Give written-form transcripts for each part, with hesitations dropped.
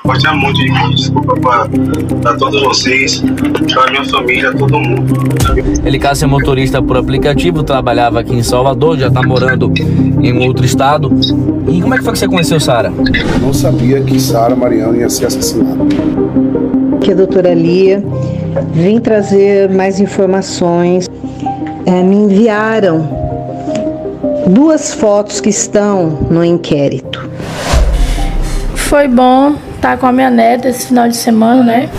Gostaria muito de pedir desculpa para todos vocês, para minha família, todo mundo. Ele, caso é motorista por aplicativo, trabalhava aqui em Salvador, já está morando em um outro estado. E como é que foi que você conheceu Sara? Não sabia que Sara Mariano ia ser assassinada. Aqui é a doutora Lia. Vim trazer mais informações. Me enviaram 2 fotos que estão no inquérito. Foi bom estar com a minha neta esse final de semana, né?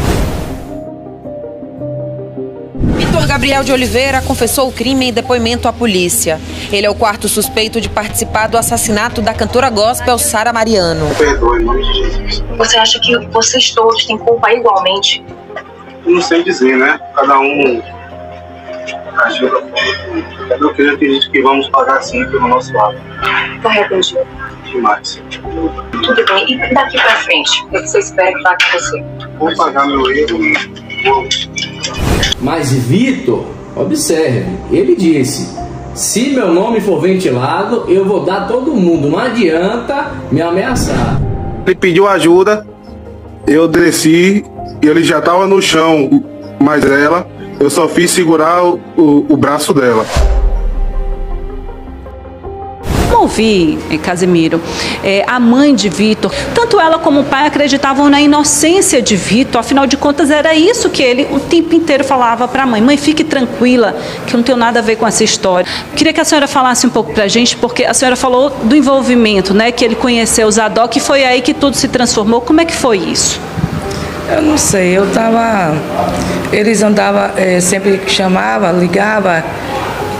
Vitor Gabriel de Oliveira confessou o crime em depoimento à polícia. Ele é o 4º suspeito de participar do assassinato da cantora gospel Sara Mariano. Perdoe, em nome de Jesus. Você acha que vocês todos têm culpa igualmente? Não sei dizer, né? Cada um agiu da forma. Eu acredito que vamos pagar sim pelo nosso lado. Tá arrependido? Demais. Tudo bem. E daqui pra frente? O que você espera que vai acontecer? Vou pagar meu erro e vou. Mas Vitor, observe, ele disse: se meu nome for ventilado, eu vou dar todo mundo, não adianta me ameaçar. Ele pediu ajuda, eu desci e ele já estava no chão, mas eu só fiz segurar o braço dela. Ouvi, Casimiro, a mãe de Vitor, tanto ela como o pai acreditavam na inocência de Vitor, afinal de contas era isso que ele o tempo inteiro falava para a mãe: mãe, fique tranquila, que eu não tenho nada a ver com essa história. Queria que a senhora falasse um pouco para a gente, porque a senhora falou do envolvimento, né, que ele conheceu o Zadok e foi aí que tudo se transformou. Como é que foi isso? Eu não sei, eles andavam, sempre chamava, ligava,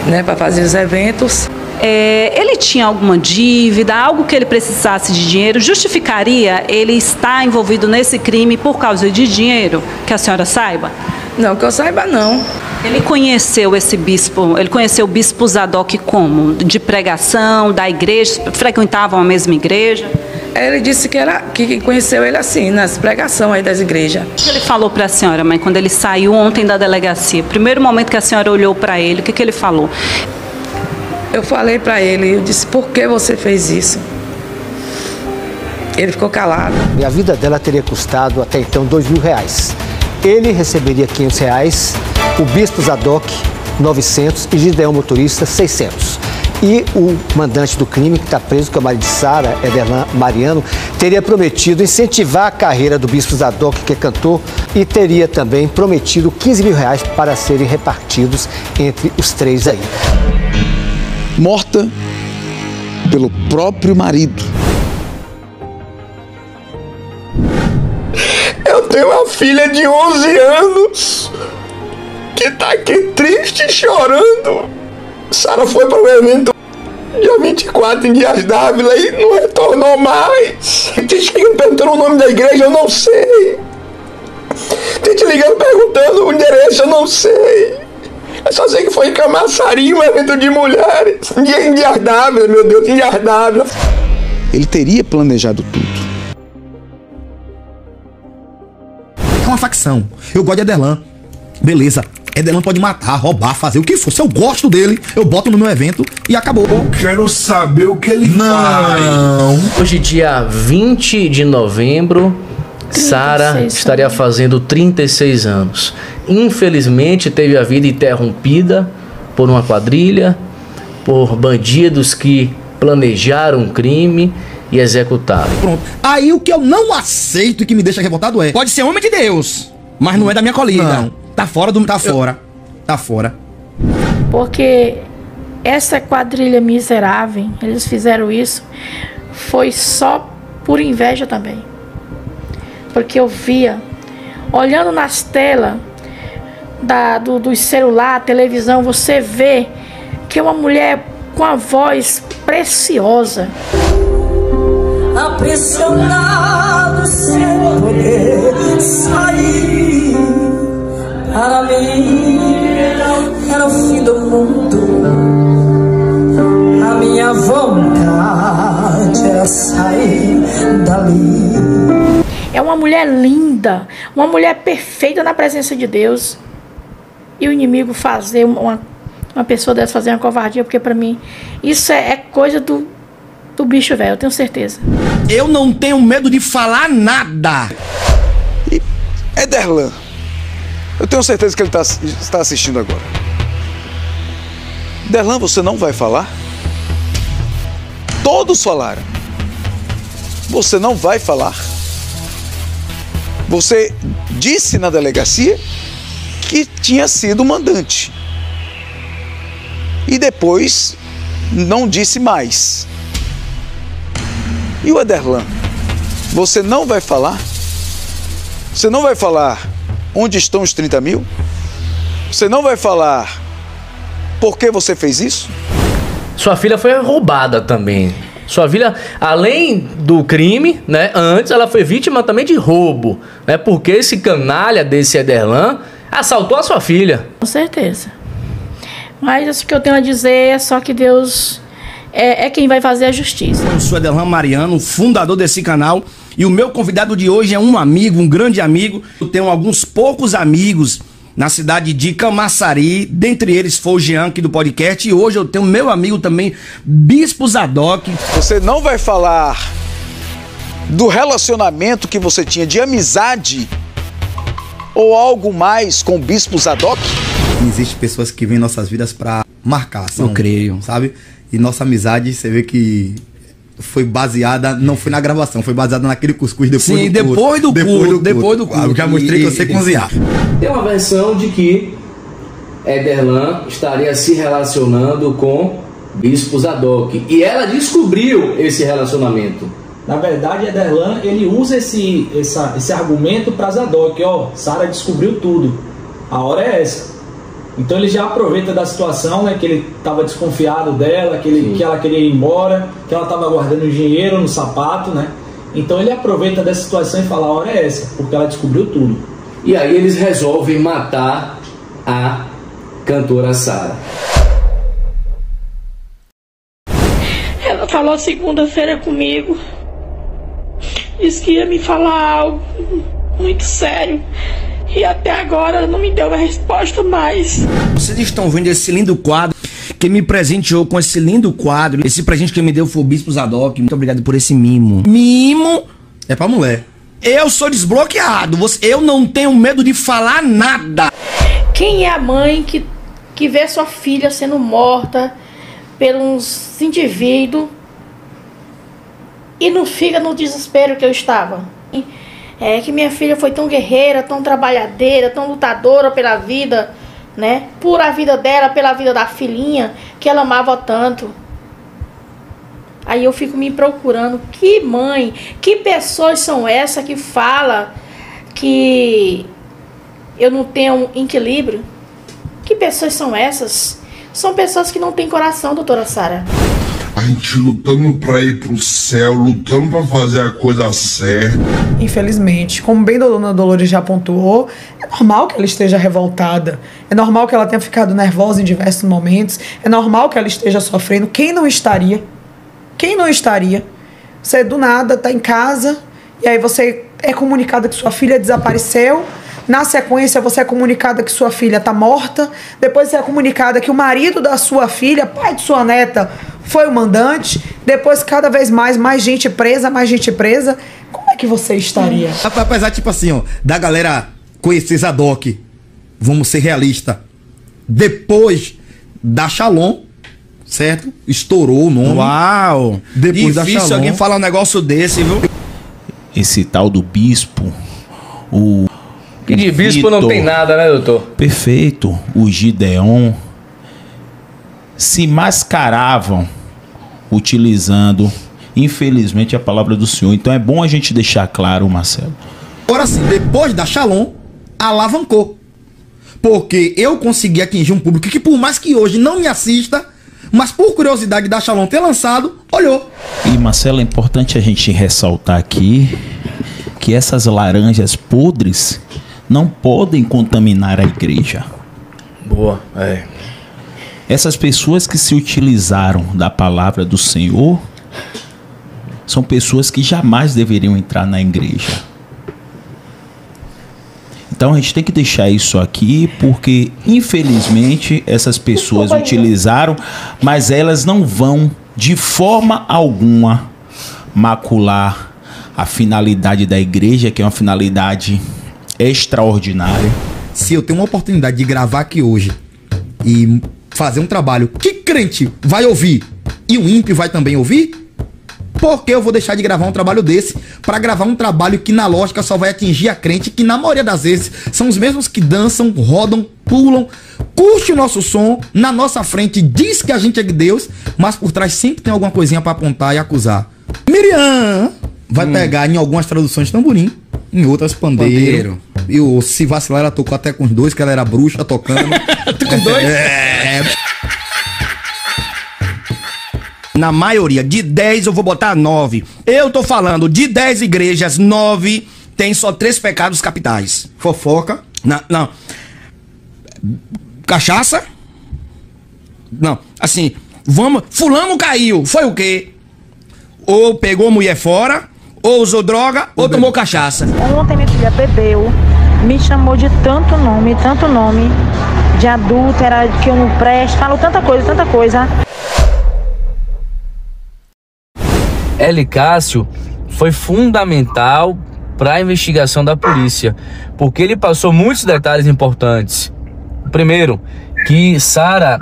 né, para fazer os eventos. Ele tinha alguma dívida, algo que ele precisasse de dinheiro, justificaria ele estar envolvido nesse crime por causa de dinheiro? Que a senhora saiba? Não, que eu saiba não. Ele conheceu esse bispo, ele conheceu o bispo Zadok como? De pregação, da igreja, frequentavam a mesma igreja? Ele disse que conheceu ele assim, nas pregações aí das igrejas. O que ele falou para a senhora, mãe, quando ele saiu ontem da delegacia? Primeiro momento que a senhora olhou para ele, o que ele falou? Eu falei para ele, eu disse: por que você fez isso? Ele ficou calado. E a vida dela teria custado até então R$2.000. Ele receberia R$500, o bispo Zadok 900 e Gideão motorista 600. E o mandante do crime, que está preso, que é o marido de Sara, Ederlan Mariano, teria prometido incentivar a carreira do bispo Zadok, que é cantor, e teria também prometido R$15.000 para serem repartidos entre os 3 aí. Morta pelo próprio marido. Eu tenho uma filha de 11 anos que tá aqui triste, chorando. Sara foi para o evento dia 24 em Dias Dávila e não retornou mais. Tem gente ligando perguntando o nome da igreja, eu não sei. Tem gente ligando perguntando o endereço, eu não sei. Eu só sei que foi em Camaçari, um evento de mulheres. Em Dias Dávila, meu Deus, em Dias Dávila. Ele teria planejado tudo. É uma facção. Eu gosto de Ederlan. Beleza. Ederlan pode matar, roubar, fazer o que for. Se eu gosto dele, eu boto no meu evento e acabou. Eu quero saber o que ele faz. Hoje, dia 20 de novembro, Sara estaria fazendo 36 anos. Infelizmente, teve a vida interrompida por uma quadrilha, por bandidos que planejaram um crime e executaram. Pronto. Aí o que eu não aceito e que me deixa revoltado pode ser homem de Deus, mas não é da minha colina. Não. Tá fora do... Tá fora. Tá fora. Porque essa quadrilha miserável, eles fizeram isso, foi só por inveja também. Porque eu via, olhando nas telas do celular, televisão, você vê que é uma mulher com a voz preciosa. Aprisionado sem poder sair, para mim era o fim do mundo. A minha vontade era sair dali. É uma mulher linda, uma mulher perfeita na presença de Deus. E o inimigo fazer uma pessoa dessa fazer uma covardia, porque para mim isso é coisa do bicho velho, eu tenho certeza. Eu não tenho medo de falar nada. E Ederlan, eu tenho certeza que ele está assistindo agora. Ederlan, você não vai falar? Todos falaram. Você não vai falar. Você disse na delegacia que tinha sido mandante. E depois não disse mais. E o Ederlan? Você não vai falar? Você não vai falar onde estão os 30 mil? Você não vai falar por que você fez isso? Sua filha foi roubada também. Sua filha, além do crime, né, antes ela foi vítima também de roubo, né, porque esse canalha desse Ederlan assaltou a sua filha. Com certeza. Mas isso que eu tenho a dizer é só que Deus é quem vai fazer a justiça. Eu sou Ederlan Mariano, fundador desse canal, e o meu convidado de hoje é um amigo, um grande amigo. Eu tenho alguns poucos amigos na cidade de Camaçari, dentre eles foi o Jean aqui do podcast, e hoje eu tenho meu amigo também, Bispo Zadok. Você não vai falar do relacionamento que você tinha de amizade ou algo mais com o Bispo Zadok? Existem pessoas que vêm em nossas vidas pra marcar, eu creio, sabe? E nossa amizade, você vê que foi baseada, não foi na gravação, foi baseada naquele cuscuz depois do culto. Depois do culto. Eu já mostrei que eu sei cozinhar. Tem uma versão de que Ederlan estaria se relacionando com Bispo Zadok. E ela descobriu esse relacionamento. Na verdade, Ederlan, ele usa esse argumento para Zadok. Ó, Sara descobriu tudo. A hora é essa. Então ele já aproveita da situação, né, que ele estava desconfiado dela, que ela queria ir embora, que ela estava guardando dinheiro no sapato, né? Então ele aproveita dessa situação e fala, a hora é essa, porque ela descobriu tudo. E aí eles resolvem matar a cantora Sara. Ela falou segunda-feira comigo. Disse que ia me falar algo muito sério. E até agora não me deu uma resposta mais. Vocês estão vendo esse lindo quadro. Quem me presenteou com esse lindo quadro, esse presente que me deu foi o Bispo Zadok. Muito obrigado por esse mimo. Mimo é pra mulher. Eu sou desbloqueado. Eu não tenho medo de falar nada. Quem é a mãe que vê sua filha sendo morta por uns indivíduos e não fica no desespero que eu estava? É que minha filha foi tão guerreira, tão trabalhadeira, tão lutadora pela vida, né? Por a vida dela, pela vida da filhinha, que ela amava tanto. Aí eu fico me procurando, que mãe, que pessoas são essas que falam que eu não tenho equilíbrio? Que pessoas são essas? São pessoas que não têm coração, doutora Sara. A gente lutando pra ir pro céu, lutando pra fazer a coisa certa. Infelizmente, como bem a dona Dolores já pontuou, é normal que ela esteja revoltada. É normal que ela tenha ficado nervosa em diversos momentos. É normal que ela esteja sofrendo. Quem não estaria? Quem não estaria? Você do nada tá em casa e aí você é comunicada que sua filha desapareceu. Na sequência, você é comunicada que sua filha está morta. Depois, você é comunicada que o marido da sua filha, pai de sua neta, foi o mandante. Depois, cada vez mais gente presa, mais gente presa. Como é que você estaria? Apesar, tipo assim, ó, da galera conhecer Zadok, vamos ser realistas. Depois da Shalom, certo? Estourou o nome. Uau! Depois da difícil Shalom. alguém falar um negócio desse, viu? Esse tal do bispo, Que de bispo não tem nada, né, doutor? Perfeito. O Gideon se mascaravam utilizando, infelizmente, a palavra do Senhor. Então é bom a gente deixar claro, Marcelo. Agora sim, depois da Shalom, alavancou. Porque eu consegui atingir um público que, por mais que hoje não me assista, mas por curiosidade da Shalom ter lançado, olhou. E, Marcelo, é importante a gente ressaltar aqui que essas laranjas podres não podem contaminar a igreja. Boa, é. Essas pessoas que se utilizaram da palavra do Senhor são pessoas que jamais deveriam entrar na igreja. Então a gente tem que deixar isso aqui, porque infelizmente essas pessoas utilizaram, mas elas não vão de forma alguma macular a finalidade da igreja, que é uma finalidade extraordinária. Se eu tenho uma oportunidade de gravar aqui hoje e fazer um trabalho que crente vai ouvir e o ímpio vai também ouvir, por que eu vou deixar de gravar um trabalho desse para gravar um trabalho que na lógica só vai atingir a crente, que na maioria das vezes são os mesmos que dançam, rodam, pulam, curte o nosso som, na nossa frente diz que a gente é de Deus, mas por trás sempre tem alguma coisinha para apontar e acusar. Miriam vai pegar em algumas traduções tamborim, em outras pandeiro. E se vacilar, ela tocou até com os dois, que ela era bruxa tocando. Com dois? Na maioria, de 10 eu vou botar 9. Eu tô falando, de 10 igrejas, 9 tem só 3 pecados capitais. Fofoca. Não. Cachaça. Não, assim, vamos... Fulano caiu, foi o quê? Ou pegou mulher fora, ou usou droga, ou tomou cachaça. Ontem minha filha bebeu, me chamou de tanto nome, de adúltera, que eu não presto, falou tanta coisa. Elicácio foi fundamental para a investigação da polícia, porque ele passou muitos detalhes importantes. Primeiro, que Sara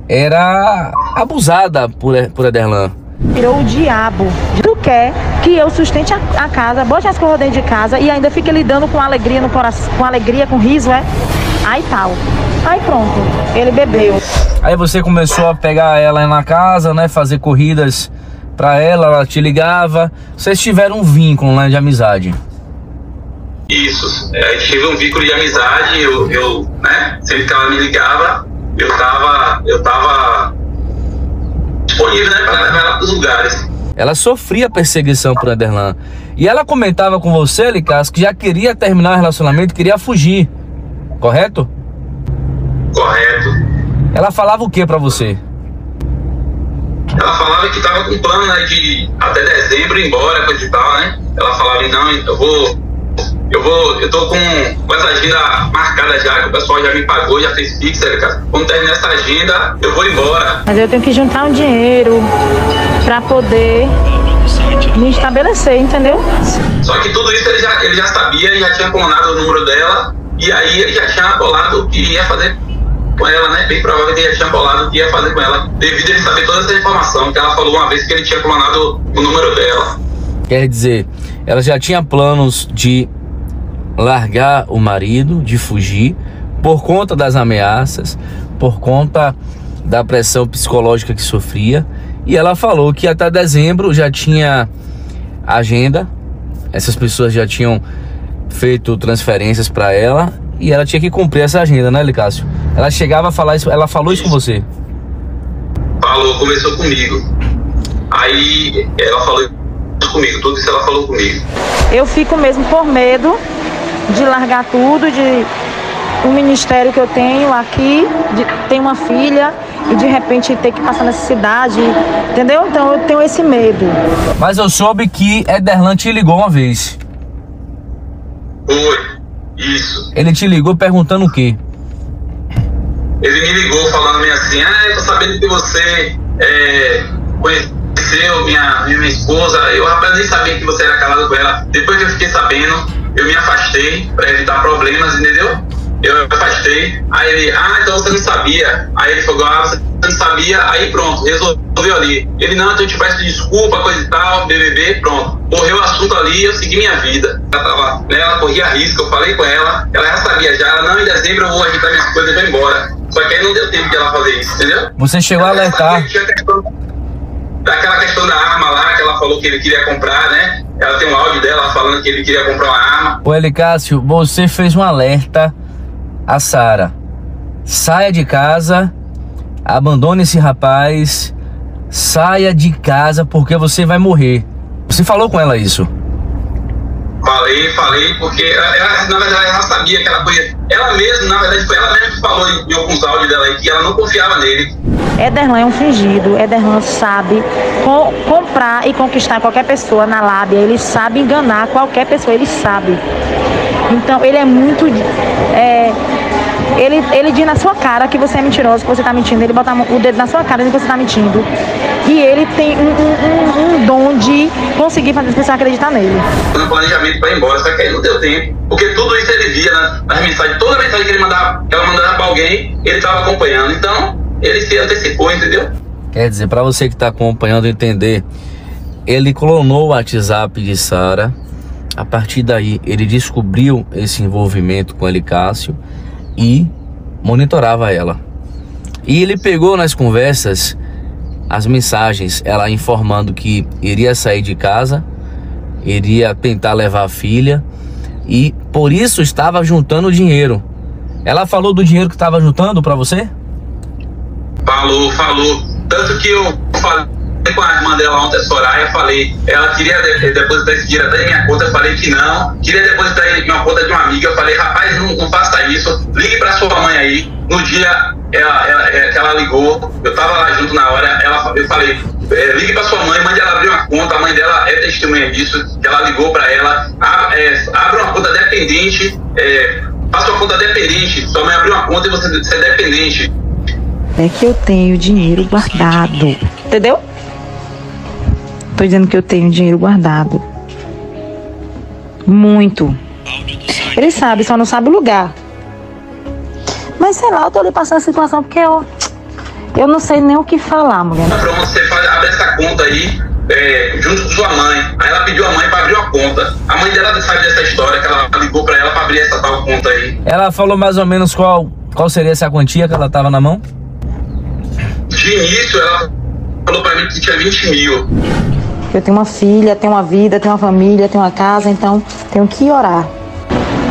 era abusada por Ederlan. Virou o diabo. Tu quer que eu sustente a casa, bote as coisas dentro de casa e ainda fique lidando com alegria no coração, com riso, é? Aí tal. Aí pronto, ele bebeu. Aí você começou a pegar ela na casa, né, fazer corridas pra ela te ligava. Vocês tiveram um vínculo, né, de amizade? Isso, a gente teve um vínculo de amizade, eu né, sempre que ela me ligava, eu tava disponível, né, para levar ela pros lugares. Ela sofria perseguição por Ederlan. E ela comentava com você, Licas, que já queria terminar o relacionamento, queria fugir, correto? Correto. Ela falava o que pra você? Ela falava que tava com plano, né, de até dezembro ir embora, coisa e tal, né? Ela falava, não, eu tô com essa agenda marcada já, que o pessoal já me pagou, já fez fixa, cara. Quando terminar essa agenda, eu vou embora. Mas eu tenho que juntar um dinheiro pra poder me estabelecer, entendeu? Só que tudo isso ele já sabia, ele já tinha clonado o número dela, e aí ele já tinha bolado o que ia fazer com ela, né? Bem provável que ele já tinha bolado o que ia fazer com ela, devido a ele saber toda essa informação, que ela falou uma vez que ele tinha clonado o número dela. Quer dizer, ela já tinha planos de largar o marido, de fugir, por conta das ameaças, por conta da pressão psicológica que sofria. E ela falou que até dezembro já tinha agenda, essas pessoas já tinham feito transferências para ela e ela tinha que cumprir essa agenda, né, Licácio? Ela chegava a falar isso, ela falou isso com você? Falou, conversou comigo. Aí ela falou comigo, tudo isso ela falou comigo. Eu fico mesmo por medo de largar tudo, de um ministério que eu tenho aqui, de ter uma filha e de repente ter que passar nessa cidade, entendeu? Então eu tenho esse medo. Mas eu soube que Ederlan te ligou uma vez. Foi, isso. Ele te ligou perguntando o quê? Ele me ligou falando assim, eu tô sabendo que você conheceu minha esposa. Eu, rapaz, nem sabia que você era casado com ela. Depois que eu fiquei sabendo, eu me afastei para evitar problemas, entendeu? Eu me afastei. Aí ele, então você não sabia. Aí ele falou, você não sabia. Aí pronto, resolveu ali. Ele, não, então eu te peço desculpa, coisa e tal, BBB, pronto. Morreu o assunto ali, eu segui minha vida. Ela corria risco, eu falei com ela já sabia já. Ela, não, em dezembro eu vou ajeitar minhas coisas e vou embora. Só que aí não deu tempo de ela fazer isso, entendeu? Você chegou a alertar. Daquela questão da arma lá, que ela falou que ele queria comprar, né? Ela tem um áudio dela falando que ele queria comprar uma arma. Ô Elicácio, você fez um alerta a Sara. Saia de casa, abandone esse rapaz, saia de casa porque você vai morrer. Você falou com ela isso? Falei, porque ela, na verdade, ela sabia que ela podia. Ela mesma, na verdade, foi ela mesma que falou em alguns áudios dela aí que ela não confiava nele. Ederlan é um fingido. Ederlan sabe comprar e conquistar qualquer pessoa na lábia. Ele sabe enganar qualquer pessoa, ele sabe. Então, ele é muito... Ele diz na sua cara que você é mentiroso, que você está mentindo. Ele bota o dedo na sua cara e diz que você está mentindo. que ele tem um dom de conseguir fazer as pessoas acreditar nele. No planejamento para ir embora, só que aí não deu tempo, porque tudo isso ele via nas mensagens, toda mensagem que ele mandava, que ela mandava para alguém, ele estava acompanhando, então ele se antecipou, entendeu? Quer dizer, para você que está acompanhando entender, ele clonou o WhatsApp de Sara. A partir daí, ele descobriu esse envolvimento com Elicácio e monitorava ela. E ele pegou nas conversas as mensagens, ela informando que iria sair de casa, iria tentar levar a filha e por isso estava juntando dinheiro. Ela falou do dinheiro que estava juntando para você? Falou. Tanto que eu falei com a irmã dela ontem, a Soraya, falei, ela queria depositar esse dinheiro até em minha conta, eu falei que não, queria depositar em uma conta de uma amiga, eu falei, rapaz, não faça isso, ligue pra sua mãe aí. No dia que ela ligou, eu tava lá junto na hora, eu falei, ligue pra sua mãe, mande ela abrir uma conta, a mãe dela é testemunha disso, que ela ligou pra ela, abre uma conta dependente, faça uma conta dependente, sua mãe abriu uma conta e você é dependente. É que eu tenho dinheiro guardado, entendeu? Tô dizendo que eu tenho dinheiro guardado. Muito. Ele sabe, só não sabe o lugar. Mas sei lá, eu tô ali passando a situação porque eu não sei nem o que falar, mulher. Pronto, você abre essa conta aí, junto com sua mãe. Aí ela pediu a mãe pra abrir uma conta. A mãe dela sabe dessa história, que ela ligou pra ela pra abrir essa tal conta aí. Ela falou mais ou menos qual seria essa quantia que ela tava na mão? De início, ela falou pra mim que tinha 20 mil. Eu tenho uma filha, tenho uma vida, tenho uma família, tenho uma casa, então tenho que orar.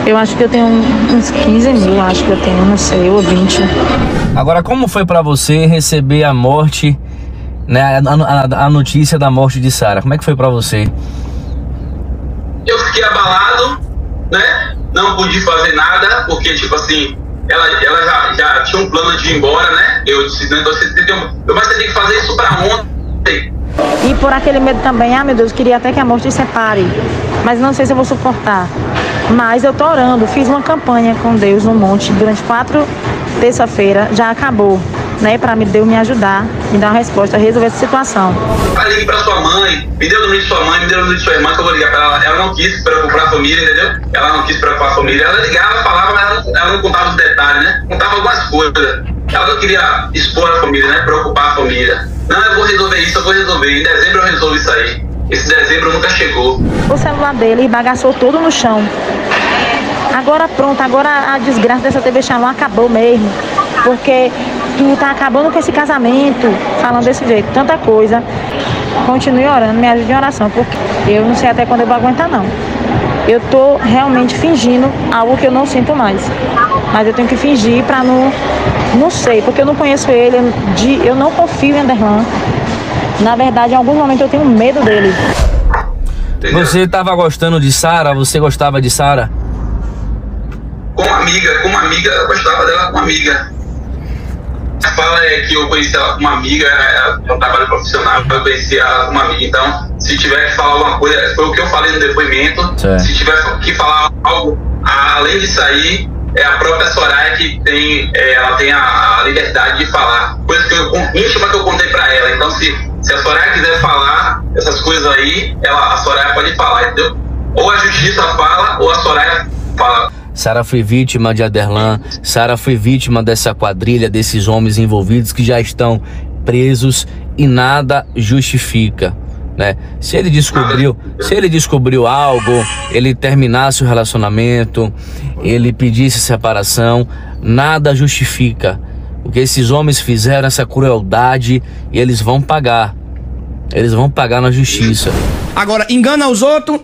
Eu acho que eu tenho uns 15 mil, acho que eu tenho, não sei, ou 20. Agora, como foi pra você receber a morte, né, a notícia da morte de Sara? Como é que foi pra você? Eu fiquei abalado, né? Não pude fazer nada, porque, tipo assim, ela já tinha um plano de ir embora, né? Eu disse, então mas você tem que fazer isso pra ontem. E por aquele medo também, meu Deus, queria até que a morte separe, mas não sei se eu vou suportar. Mas eu tô orando, fiz uma campanha com Deus no monte durante 4 terça-feiras, já acabou, né? Pra Deus me ajudar, me dar uma resposta, resolver essa situação. Ligue pra sua mãe, me deu o número de sua mãe, me deu o número de sua irmã, que eu vou ligar pra ela. Ela não quis se preocupar a família, entendeu? Ela não quis se preocupar a família. Ela ligava, falava, mas ela não contava os detalhes, né? Contava algumas coisas. Ela não queria expor a família, né? Preocupar a família. Não, eu vou resolver isso, eu vou resolver. Em dezembro eu resolvo isso aí. Esse dezembro nunca chegou. O celular dele bagaçou tudo no chão. Agora pronto, agora a desgraça dessa TV Shalom acabou mesmo. Porque tu tá acabando com esse casamento, falando desse jeito, tanta coisa. Continue orando, me ajude em oração, porque eu não sei até quando eu vou aguentar, não. Eu tô realmente fingindo algo que eu não sinto mais. Mas eu tenho que fingir pra não sei, porque eu não conheço ele, eu não confio em Anderlan. Na verdade, em algum momento eu tenho medo dele. Você estava gostando de Sara? Você gostava de Sara? Como amiga, eu gostava dela como amiga. A fala é que eu conheci ela como amiga, é um trabalho profissional, eu conheci ela como amiga. Então, se tiver que falar alguma coisa, foi o que eu falei no depoimento. Certo. Se tiver que falar algo além disso aí, é a própria Soraya que tem, ela tem a liberdade de falar. Coisa que íntima que eu contei pra ela. Então, se a Soraya quiser falar essas coisas aí, a Soraya pode falar, entendeu? Ou a justiça fala, ou a Soraya fala. Sara foi vítima de Anderlan, Sara foi vítima dessa quadrilha, desses homens envolvidos que já estão presos e nada justifica, né? Se ele descobriu algo, ele terminasse o relacionamento, ele pedisse separação, nada justifica. O que esses homens fizeram, essa crueldade, e eles vão pagar. Eles vão pagar na justiça. Agora, engana os outros,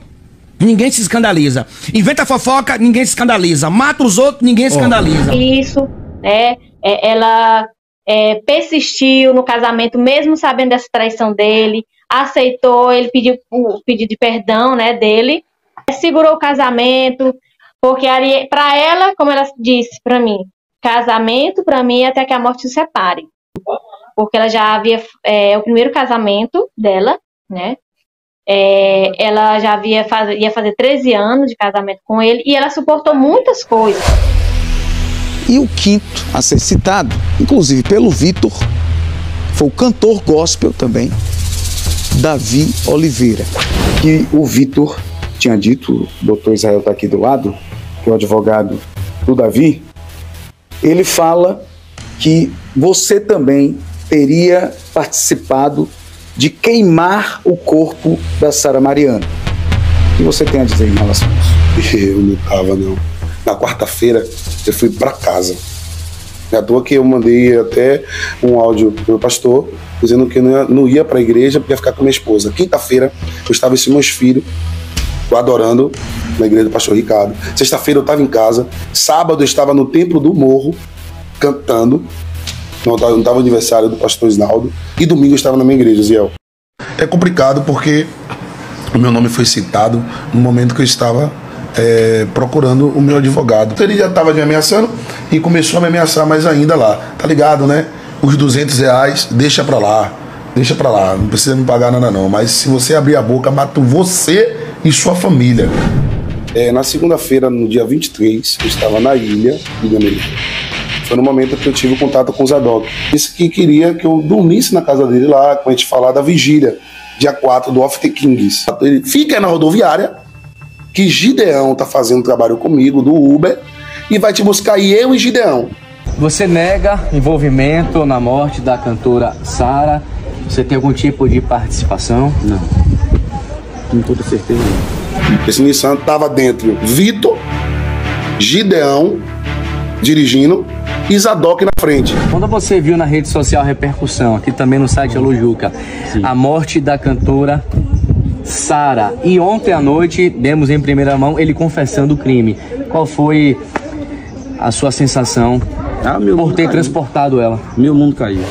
ninguém se escandaliza. Inventa fofoca, ninguém se escandaliza. Mata os outros, ninguém se escandaliza. Isso, ela persistiu no casamento, mesmo sabendo dessa traição dele, aceitou, ele pediu o pedido de perdão, né, dele, segurou o casamento, porque para ela, como ela disse para mim, casamento para mim é até que a morte se separe. Porque ela já havia, o primeiro casamento dela, né, ela já ia fazer 13 anos de casamento com ele e ela suportou muitas coisas. E o quinto a ser citado, inclusive pelo Vitor, foi o cantor gospel também, Davi Oliveira. Que o Vitor tinha dito, o doutor Israel está aqui do lado, que é o advogado do Davi, ele fala que você também teria participado de queimar o corpo da Sara Mariano. O que você tem a dizer em relação a isso? Eu não estava, não. Na quarta-feira eu fui para casa. É à toa que eu mandei até um áudio pro meu pastor dizendo que eu não ia para a igreja porque ia ficar com minha esposa. Quinta-feira eu estava em meus filhos adorando na igreja do pastor Ricardo. Sexta-feira eu estava em casa. Sábado eu estava no Templo do Morro cantando. Não estava no aniversário do pastor Isnaldo. E domingo eu estava na minha igreja, Ziel. É complicado porque o meu nome foi citado no momento que eu estava procurando o meu advogado. Ele já estava me ameaçando e começou a me ameaçar mais ainda lá. Tá ligado, né? Os R$200, deixa pra lá. Deixa pra lá, não precisa me pagar nada não. Mas se você abrir a boca, mato você e sua família. Na segunda-feira, no dia 23, eu estava na ilha de Gamelê. Foi no momento que eu tive contato com o Zadok. Disse que queria que eu dormisse na casa dele lá, com a gente falar da vigília, dia 4 do Off the Kings. Ele fica aí na rodoviária, que Gideão tá fazendo trabalho comigo, do Uber, e vai te buscar aí eu e Gideão. Você nega envolvimento na morte da cantora Sara? Você tem algum tipo de participação? Não. Com toda certeza não. Esse Nissan tava dentro Vitor, Gideão, dirigindo, e Zadok na frente. Quando você viu na rede social a repercussão, aqui também no site Alujuca, a morte da cantora Sara, e ontem à noite demos em primeira mão ele confessando o crime, qual foi a sua sensação por ter transportado ela? Meu mundo caiu.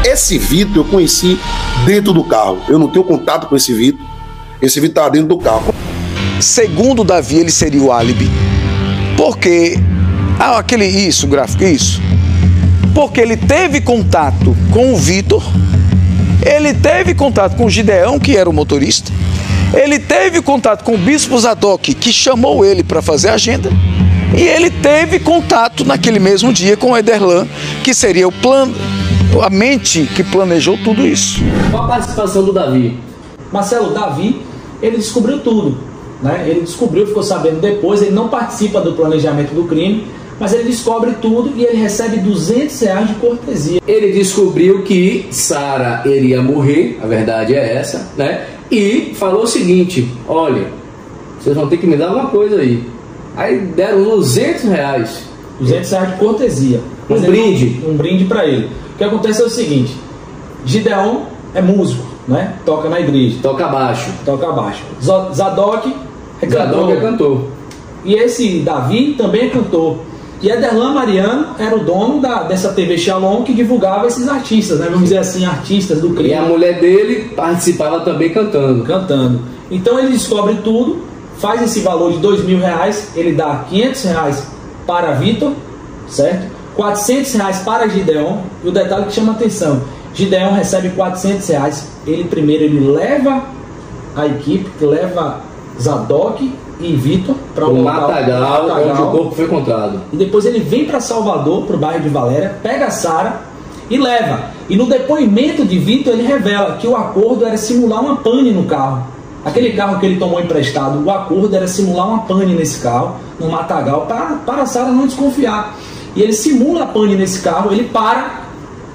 Esse Vitor eu conheci dentro do carro. Eu não tenho contato com esse Vitor. Esse Vitor tá dentro do carro. Segundo Davi, ele seria o álibi. Porque porque ele teve contato com o Vitor, ele teve contato com o Gideão, que era o motorista, ele teve contato com o bispo Zadok, que chamou ele para fazer a agenda, e ele teve contato naquele mesmo dia com o Ederlan, que seria a mente que planejou tudo isso. Qual a participação do Davi? Marcelo, Davi, ele descobriu tudo, né? Ele descobriu, ficou sabendo depois, ele não participa do planejamento do crime, mas ele descobre tudo e ele recebe R$200 de cortesia. Ele descobriu que Sara iria morrer, a verdade é essa, né? E falou o seguinte: olha, vocês vão ter que me dar uma coisa aí. Aí deram R$200. R$200 de cortesia. Um brinde. Um brinde pra ele. O que acontece é o seguinte: Gideão é músico, né? Toca na igreja. Toca baixo. Zadok é cantor. E esse Davi também é cantor. E Ederlan Mariano era o dono dessa TV Shalom que divulgava esses artistas, né? Vamos dizer assim, artistas do crime. E a mulher dele participava também cantando. Então ele descobre tudo, faz esse valor de R$2.000, ele dá R$500 para Vitor, certo? R$400 para Gideão. E o detalhe que chama atenção: Gideão recebe R$400. Ele leva a equipe, leva Zadok e Vitor para o Matagal, onde o corpo foi encontrado. E depois ele vem para Salvador, para o bairro de Valéria, pega a Sara e leva. E no depoimento de Vitor ele revela que o acordo era simular uma pane no carro. Aquele carro que ele tomou emprestado, o acordo era simular uma pane nesse carro, no Matagal, para a Sara não desconfiar. E ele simula a pane nesse carro, ele para.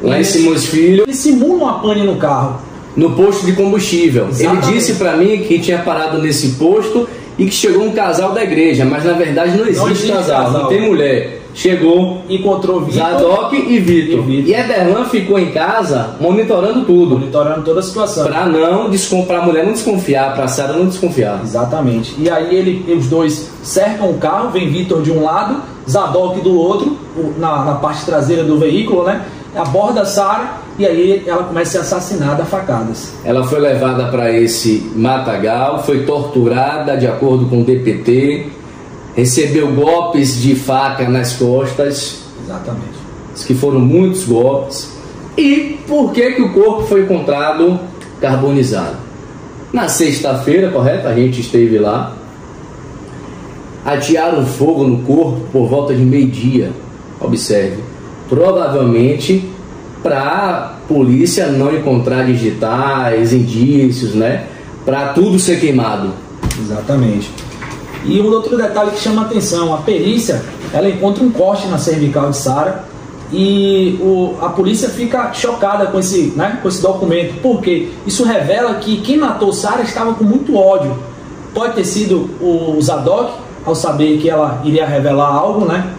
Lá em Simões Filho. Ele simula uma pane no carro. No posto de combustível. Exatamente. Ele disse para mim que tinha parado nesse posto e que chegou um casal da igreja, mas na verdade não existe casal, não tem mulher. Chegou, encontrou Zadok e Vitor. E Ederlan ficou em casa monitorando tudo. Monitorando toda a situação. Pra a mulher não desconfiar, pra Sara não desconfiar. Exatamente. E aí os dois cercam o carro, vem Vitor de um lado, Zadok do outro, na parte traseira do veículo, né? Aborda Sara e aí ela começa a ser assassinada a facadas. Ela foi levada para esse matagal, foi torturada de acordo com o DPT, recebeu golpes de faca nas costas. Exatamente. Diz que foram muitos golpes. E por que o corpo foi encontrado carbonizado? Na sexta-feira, correto? A gente esteve lá. Atearam fogo no corpo por volta de meio-dia. Observe. Provavelmente para polícia não encontrar digitais, indícios, né? Para tudo ser queimado. Exatamente. E um outro detalhe que chama a atenção, a perícia, ela encontra um corte na cervical de Sara e a polícia fica chocada com esse documento, porque isso revela que quem matou Sara estava com muito ódio. Pode ter sido o Zadok, ao saber que ela iria revelar algo, né?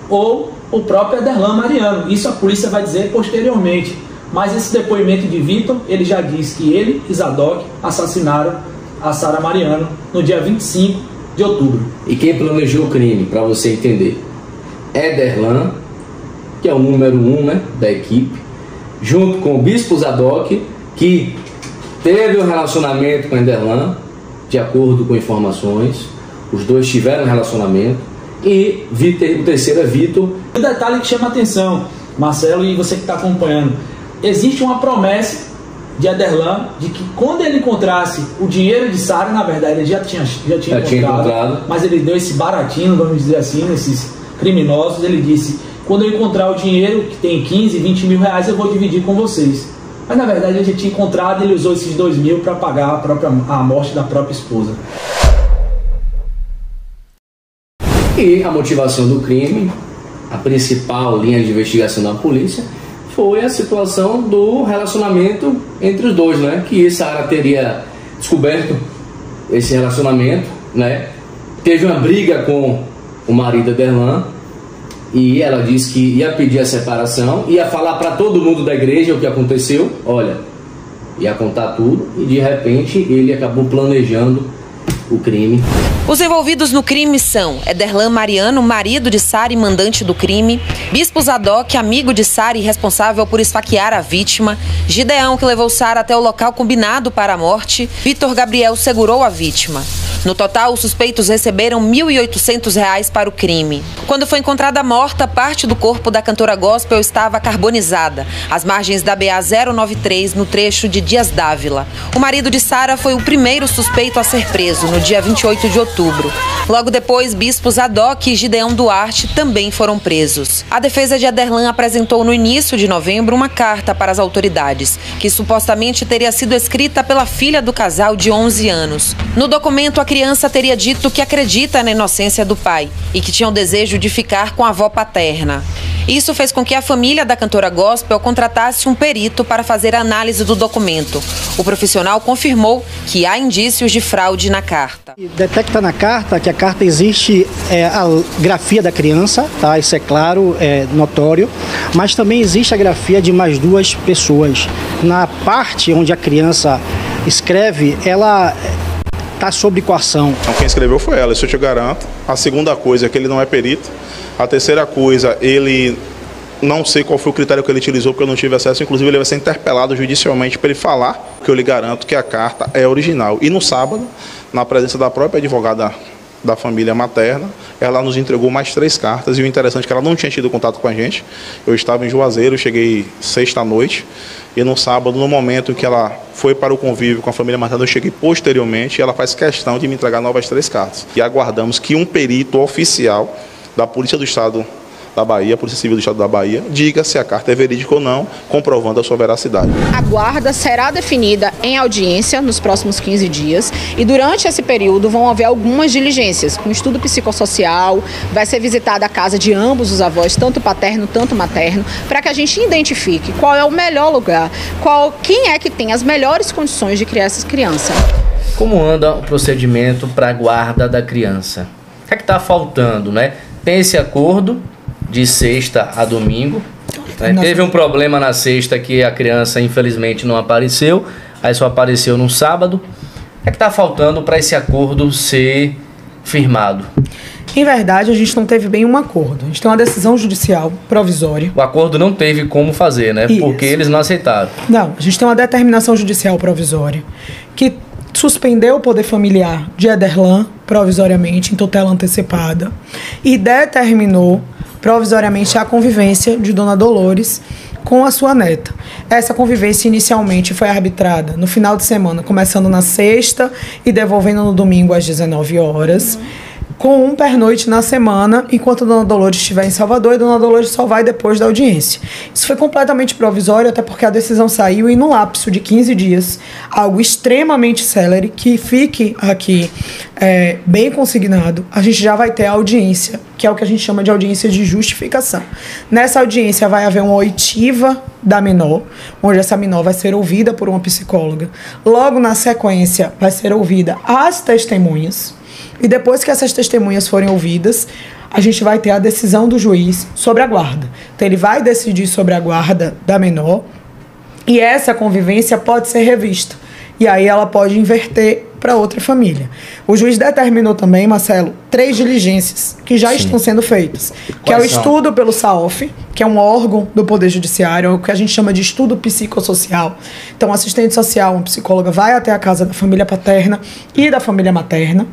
Ou o próprio Aderlan Mariano. Isso a polícia vai dizer posteriormente. Mas esse depoimento de Vitor, ele já diz que ele e Zadok assassinaram a Sara Mariano no dia 25 de outubro. E quem planejou o crime, para você entender? Aderlan, que é o número 1, né, da equipe, junto com o bispo Zadok, que teve um relacionamento com Aderlan, de acordo com informações. Os dois tiveram um relacionamento. E o terceiro é Vitor. Um detalhe que chama a atenção, Marcelo, e você que está acompanhando: existe uma promessa de Aderlan de que quando ele encontrasse o dinheiro de Sara, na verdade ele já tinha encontrado, mas ele deu esse baratinho, vamos dizer assim, nesses criminosos. Ele disse: quando eu encontrar o dinheiro, que tem 15, 20 mil reais, eu vou dividir com vocês. Mas na verdade ele já tinha encontrado e ele usou esses 2 mil para pagar a morte da própria esposa. E a motivação do crime, a principal linha de investigação da polícia, foi a situação do relacionamento entre os dois, né? Que Sara teria descoberto esse relacionamento, né? Teve uma briga com o marido Aderlan e ela disse que ia pedir a separação, ia falar para todo mundo da igreja o que aconteceu, olha, ia contar tudo, e de repente ele acabou planejando o crime. Os envolvidos no crime são Aderlan Mariano, marido de Sara e mandante do crime, bispo Zadok, amigo de Sara e responsável por esfaquear a vítima, Gideão, que levou Sara até o local combinado para a morte, Vitor Gabriel segurou a vítima. No total, os suspeitos receberam R$ 1.800 para o crime. Quando foi encontrada morta, parte do corpo da cantora gospel estava carbonizada, às margens da BA-093, no trecho de Dias Dávila. O marido de Sara foi o primeiro suspeito a ser preso, no dia 28 de outubro. Logo depois, bispos Zadok e Gideão Duarte também foram presos. A defesa de Aderlan apresentou no início de novembro uma carta para as autoridades, que supostamente teria sido escrita pela filha do casal de 11 anos. No documento, a criança teria dito que acredita na inocência do pai e que tinha o desejo de ficar com a avó paterna. Isso fez com que a família da cantora gospel contratasse um perito para fazer a análise do documento. O profissional confirmou que há indícios de fraude na carta. Detecta na carta que a carta existe a grafia da criança, tá? Isso é claro, é notório, mas também existe a grafia de mais 2 pessoas. Na parte onde a criança escreve, ela está sob coação. Então quem escreveu foi ela, isso eu te garanto. A segunda coisa é que ele não é perito. A terceira coisa, ele não sei qual foi o critério que ele utilizou, porque eu não tive acesso. Inclusive ele vai ser interpelado judicialmente para ele falar, que eu lhe garanto que a carta é original. E no sábado, na presença da própria advogada da família materna, ela nos entregou mais 3 cartas. E o interessante é que ela não tinha tido contato com a gente. Eu estava em Juazeiro, cheguei sexta-noite. E no sábado, no momento em que ela foi para o convívio com a família materna, eu cheguei posteriormente e ela faz questão de me entregar novas 3 cartas. E aguardamos que um perito oficial da Polícia do Estado da Bahia, Polícia Civil do Estado da Bahia, diga se a carta é verídica ou não, comprovando a sua veracidade. A guarda será definida em audiência nos próximos 15 dias e durante esse período vão haver algumas diligências, com estudo psicossocial, vai ser visitada a casa de ambos os avós, tanto paterno, tanto materno, para que a gente identifique qual é o melhor lugar, quem é que tem as melhores condições de criar essas crianças. Como anda o procedimento para a guarda da criança? O que é que está faltando, né? Tem esse acordo de sexta a domingo. Né? Teve um problema na sexta que a criança infelizmente não apareceu, aí só apareceu no sábado. O que é que está faltando para esse acordo ser firmado? Em verdade, a gente não teve bem um acordo. A gente tem uma decisão judicial provisória. O acordo não teve como fazer, né? Isso. Porque eles não aceitaram. Não, a gente tem uma determinação judicial provisória que suspendeu o poder familiar de Aderlan provisoriamente, em tutela antecipada, e determinou provisoriamente a convivência de Dona Dolores com a sua neta. Essa convivência inicialmente foi arbitrada no final de semana, começando na sexta e devolvendo no domingo às 19 horas. com um pernoite na semana, enquanto a Dona Dolores estiver em Salvador, e Dona Dolores só vai depois da audiência. Isso foi completamente provisório, até porque a decisão saiu e no lapso de 15 dias, algo extremamente célere, que fique aqui bem consignado, a gente já vai ter a audiência, que é o que a gente chama de audiência de justificação. Nessa audiência vai haver uma oitiva da menor, onde essa menor vai ser ouvida por uma psicóloga. Logo na sequência vai ser ouvida as testemunhas, e depois que essas testemunhas forem ouvidas, a gente vai ter a decisão do juiz sobre a guarda. Então ele vai decidir sobre a guarda da menor, e essa convivência pode ser revista. E aí ela pode inverter para outra família. O juiz determinou também, Marcelo, 3 diligências que já estão sendo feitas. Que é o estudo pelo SAOF, que é um órgão do Poder Judiciário, o que a gente chama de estudo psicossocial. Então, assistente social, uma psicóloga, vai até a casa da família paterna e da família materna,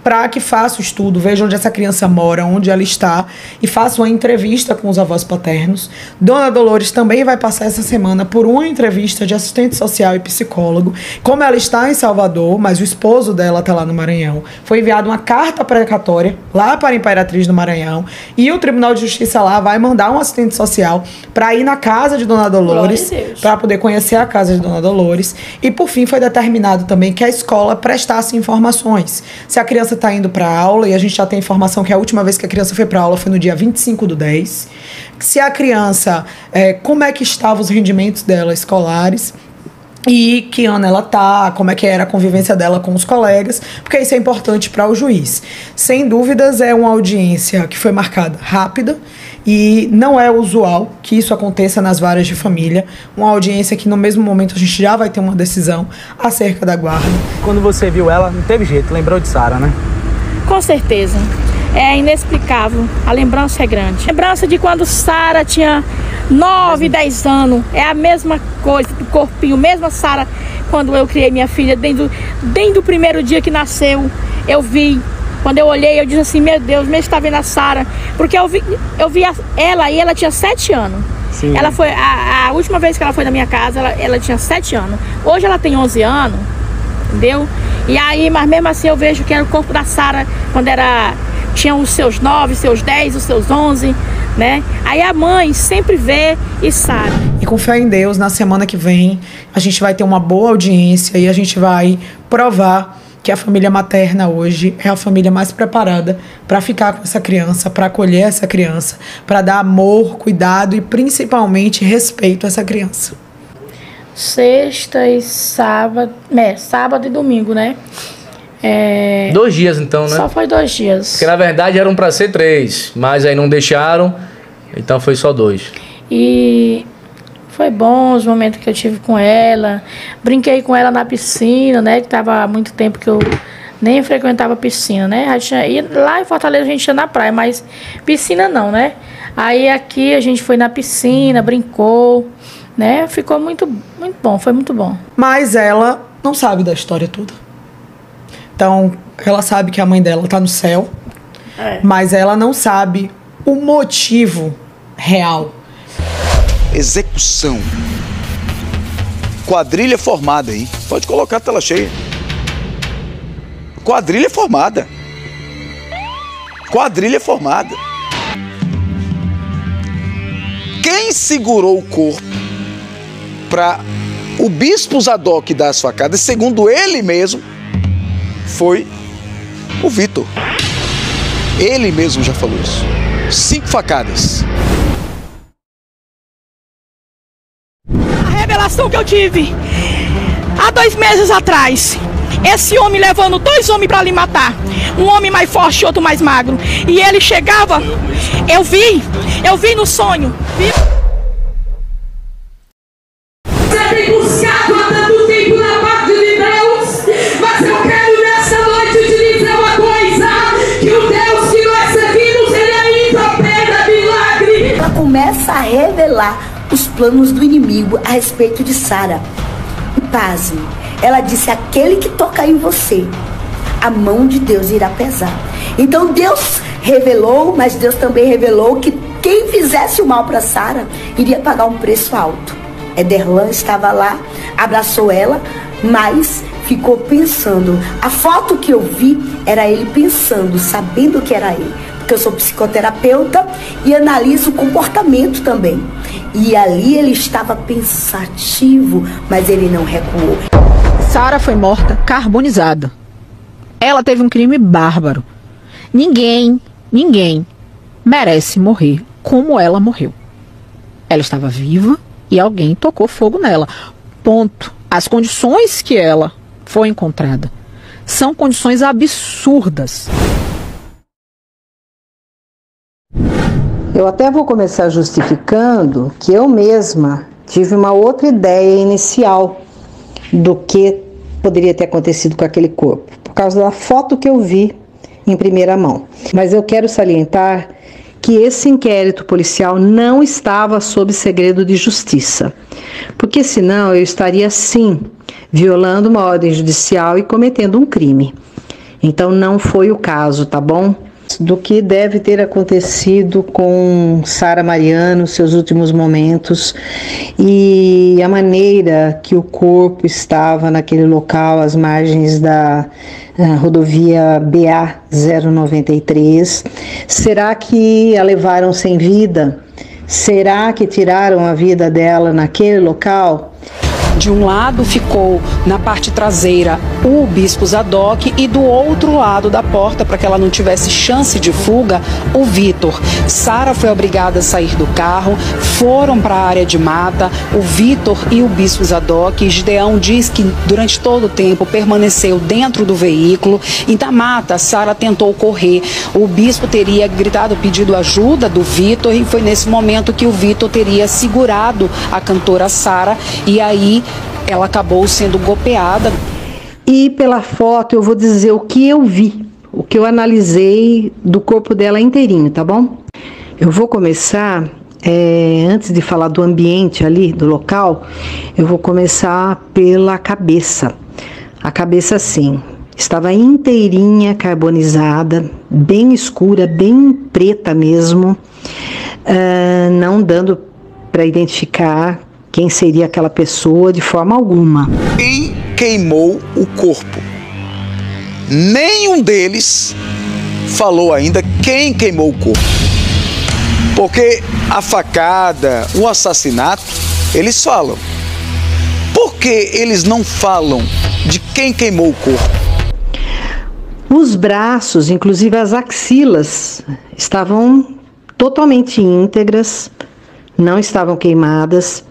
para que faça o estudo, veja onde essa criança mora, onde ela está, e faça uma entrevista com os avós paternos. Dona Dolores também vai passar essa semana por uma entrevista de assistente social e psicólogo. Como ela está em Salvador, mas o esposo dela está lá no Maranhão, foi enviada uma carta precatória lá para a Imperatriz do Maranhão, e o Tribunal de Justiça lá vai mandar um assistente social para ir na casa de Dona Dolores, para poder conhecer a casa de Dona Dolores. E por fim foi determinado também que a escola prestasse informações. Se a criança está indo para aula, e a gente já tem informação que a última vez que a criança foi para aula foi no dia 25/10, se a criança, como é que estavam os rendimentos dela escolares, e que ano ela tá, como é que era a convivência dela com os colegas, porque isso é importante para o juiz. Sem dúvidas, é uma audiência que foi marcada rápida, e não é usual que isso aconteça nas varas de família. Uma audiência que no mesmo momento a gente já vai ter uma decisão acerca da guarda. Quando você viu ela, não teve jeito, lembrou de Sara, né? Com certeza. É inexplicável. A lembrança é grande. Lembrança de quando Sara tinha 9, 10 anos. É a mesma coisa, do corpinho. Mesma Sara, quando eu criei minha filha, desde o primeiro dia que nasceu, eu vi. Quando eu olhei, eu disse assim, meu Deus, mesmo está vendo a Sara. Porque eu vi ela, e ela tinha 7 anos. Sim. Ela foi, a última vez que ela foi na minha casa, ela tinha 7 anos. Hoje ela tem 11 anos, entendeu? E aí, mas mesmo assim eu vejo que era o corpo da Sara, quando tinha os seus 9, seus 10, os seus 11, né? Aí a mãe sempre vê e sabe. E com fé em Deus, na semana que vem, a gente vai ter uma boa audiência e a gente vai provar que a família materna hoje é a família mais preparada para ficar com essa criança, para acolher essa criança, para dar amor, cuidado e principalmente respeito a essa criança. Sexta e sábado, sábado e domingo, né? 2 dias então, né? Só foi 2 dias. Porque na verdade eram para ser 3, mas aí não deixaram, então foi só 2. E foi bom os momentos que eu tive com ela. Brinquei com ela na piscina, né? Que tava há muito tempo que eu nem frequentava piscina, né? E lá em Fortaleza a gente ia na praia, mas piscina não, né? Aí aqui a gente foi na piscina, brincou, né? Ficou muito, muito bom, foi muito bom. Mas ela não sabe da história toda. Então, ela sabe que a mãe dela tá no céu, mas ela não sabe o motivo real. Execução. Quadrilha formada aí. Pode colocar a tela cheia. Quadrilha formada. Quadrilha formada. Quem segurou o corpo para o bispo Zadok dar as facadas, segundo ele mesmo, foi o Vitor. Ele mesmo já falou isso. 5 facadas. A revelação que eu tive há 2 meses atrás, esse homem levando 2 homens para lhe matar, um homem mais forte e outro mais magro, e ele chegava, eu vi no sonho. Você tem buscado há tanto tempo na parte de Deus, mas eu quero nessa noite te dizer uma coisa, que o Deus que nós servimos, ele ainda opera milagre. Ela começa a revelar os planos do inimigo a respeito de Sara. E pasme, ela disse, aquele que toca em você, a mão de Deus irá pesar. Então Deus revelou, mas Deus também revelou que quem fizesse o mal para Sara iria pagar um preço alto. Ederlan estava lá, abraçou ela, mas ficou pensando. A foto que eu vi era ele pensando, sabendo que era ele. Porque eu sou psicoterapeuta e analiso o comportamento também. E ali ele estava pensativo, mas ele não recuou. Sara foi morta carbonizada. Ela teve um crime bárbaro. Ninguém merece morrer como ela morreu. Ela estava viva e alguém tocou fogo nela. Ponto. As condições que ela foi encontrada são condições absurdas. Eu até vou começar justificando que eu mesma tive uma outra ideia inicial do que poderia ter acontecido com aquele corpo, por causa da foto que eu vi em primeira mão. Mas eu quero salientar que esse inquérito policial não estava sob segredo de justiça, porque senão eu estaria sim violando uma ordem judicial e cometendo um crime. Então não foi o caso, tá bom? Do que deve ter acontecido com Sara Mariano, seus últimos momentos, e a maneira que o corpo estava naquele local, às margens da rodovia BA-093. Será que a levaram sem vida? Será que tiraram a vida dela naquele local? De um lado ficou na parte traseira o Bispo Zadok e do outro lado da porta, para que ela não tivesse chance de fuga, o Vitor. Sara foi obrigada a sair do carro, foram para a área de mata, o Vitor e o Bispo Zadok. Gideão diz que durante todo o tempo permaneceu dentro do veículo e da mata. Sara tentou correr, o Bispo teria gritado, pedido ajuda do Vitor, e foi nesse momento que o Vitor teria segurado a cantora Sara, e aí ela acabou sendo golpeada. E pela foto eu vou dizer o que eu vi, o que eu analisei do corpo dela inteirinho, tá bom? Eu vou começar, antes de falar do ambiente ali, do local, eu vou começar pela cabeça. A cabeça, sim, estava inteirinha carbonizada, bem escura, bem preta mesmo, não dando para identificar quem seria aquela pessoa de forma alguma. Quem queimou o corpo? Nenhum deles falou ainda quem queimou o corpo. Porque a facada, o assassinato, eles falam. Por que eles não falam de quem queimou o corpo? Os braços, inclusive as axilas, estavam totalmente íntegras, não estavam queimadas.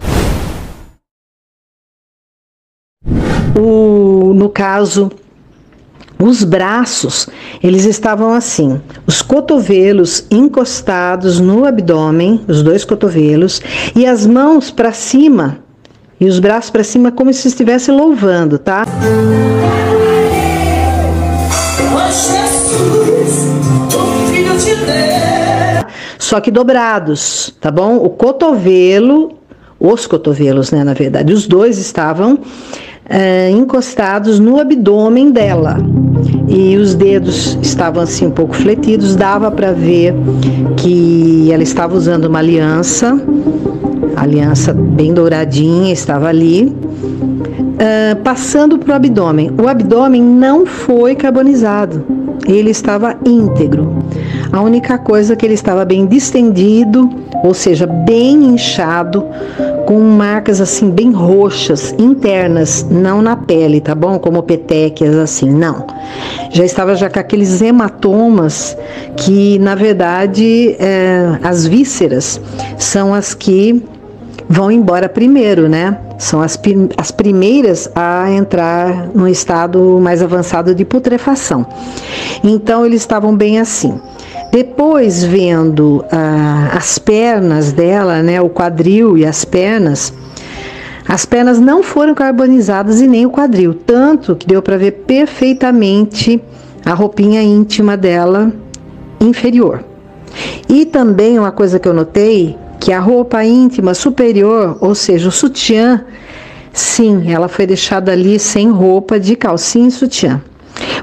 No caso, os braços, eles estavam assim, os cotovelos encostados no abdômen, os dois cotovelos, e as mãos para cima, e os braços para cima como se estivesse louvando, tá? Só que dobrados, tá bom? O cotovelo, os cotovelos, né, na verdade, os dois estavam encostados no abdômen dela, e os dedos estavam assim um pouco fletidos, dava para ver que ela estava usando uma aliança bem douradinha, estava ali, passando para o abdômen. O abdômen não foi carbonizado, ele estava íntegro. A única coisa que ele estava bem distendido, ou seja, bem inchado, com marcas assim bem roxas, internas, não na pele, tá bom? Como petequias assim, não. Já estava com aqueles hematomas que, na verdade, as vísceras são as que vão embora primeiro, né? São as primeiras a entrar no estado mais avançado de putrefação. Então, eles estavam bem assim. Depois, vendo as pernas dela, né, o quadril e as pernas não foram carbonizadas e nem o quadril, tanto que deu para ver perfeitamente a roupinha íntima dela inferior. E também uma coisa que eu notei, que a roupa íntima superior, ou seja, o sutiã, sim, ela foi deixada ali sem roupa, de calcinha e sutiã,